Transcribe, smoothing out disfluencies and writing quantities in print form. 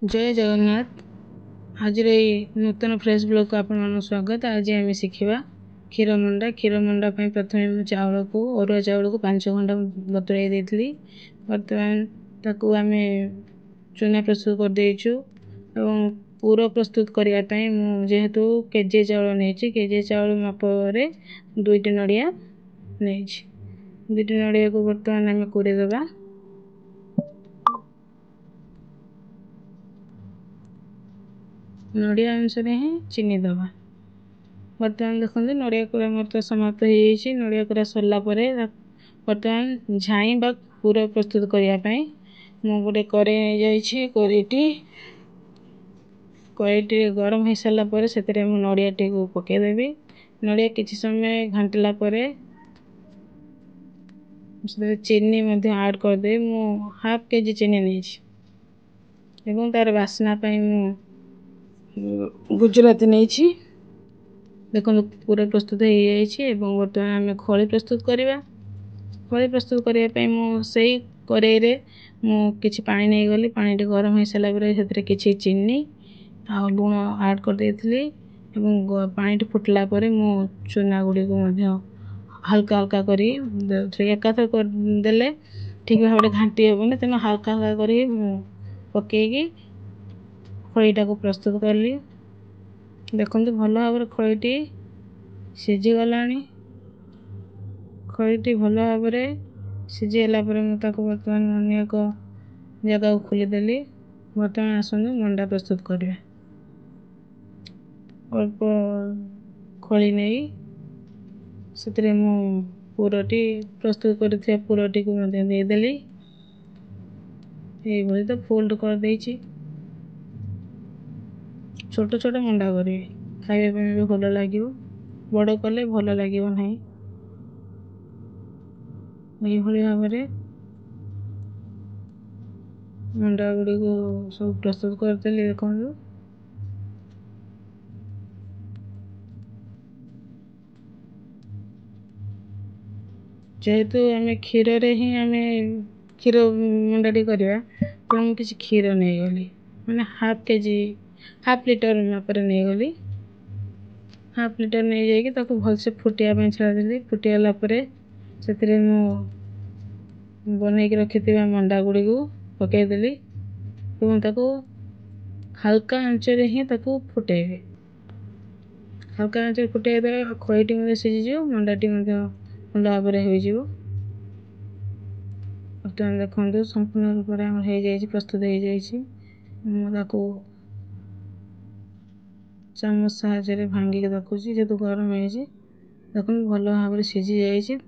जय जगन्नाथ। आज नूतन fresh blog को आपण स्वागत। आज आम शिखा क्षीर मंडा। क्षीर मंडा प्रथम चाउल को अरुआ चाउल को 5 घंटा बतुराई देती। बर्तमान ताकू आम चूना प्रस्तुत कर देचु एवं पूरा प्रस्तुत करने जेहेतु केजे चाउल नहीं केजे चाउल माप 2टी नड़िया नहीं 2टी नड़िया को बर्तमान आम कोरेदबा। नड़िया अनुसार ही चीनी दबा। बर्तमान देखते नड़िया कोरा मोर तो समाप्त हो नड़िया कोरा सरला बर्तमान झाई बा पूरा प्रस्तुत करने गोटे कड़े नहीं कड़ेटी गरम हो सारा से नड़िया टी को पकईदेवी। नड़िया किसी समय घाटिला चीनी ऐड करदे। मु हाफ केजी चीनी नहीं तार बास्ना गुजराती नहीं देखो पूरा प्रस्तुत हो बर्तमान आम खली प्रस्तुत करवा। खली प्रस्तुत करने से कड़े किसी पानी नहीं गली पानी गरम हो सारा से किसी चीनी आ लुण ऐड कर देती। पानी फुटला चूना गुड़ी को हल्का हल्का कर एकाथर करदे ठीक भाव घाटी हेनी तेना हल्का हल्का कर पकईकी खड़ीटा को प्रस्तुत कली। देखो भल भाव खड़ीटी सीझीगला। खड़ीटी भल भाव सीझीगला बर्तमान अन्य एक जगह को खोलीदेली। बर्तमान आसतु मंडा प्रस्तुत करवा। अल्प खड़ी नहीं से पुरटी प्रस्तुत कर पुरटी को देदेली। ये तो फोल्ड कर देछि। छोट छोट मंडा करेंगे खाइबा भी भल लगे बड़ कले भल लगे ना। ये भाव मंडा गुड़ी को सब प्रस्तुत करदेली। देखो जेहेतु आम क्षीर ही आम क्षीर मंडाटी करवा तेणु किसी क्षीर नहीं गली मैंने हाफ केजी हाफ लिटर मापर नहीं गली। हाफ लिटर नहीं जा भलसे फुटिया छाड़ी फुटिगला से बनईक रखि मंडा गुड़ी को पकईदेली हल्का आंचरे ही फुटेबे। हल्का आंचर फुटे खईटी सीझी मंडाटी भल भाव हो। बर्तमान देखो संपूर्ण रूप से प्रस्तुत हो चामच साहाय्य भांगिक देखुची जेहेतु गरम हो भल भाव सीझी जाइए।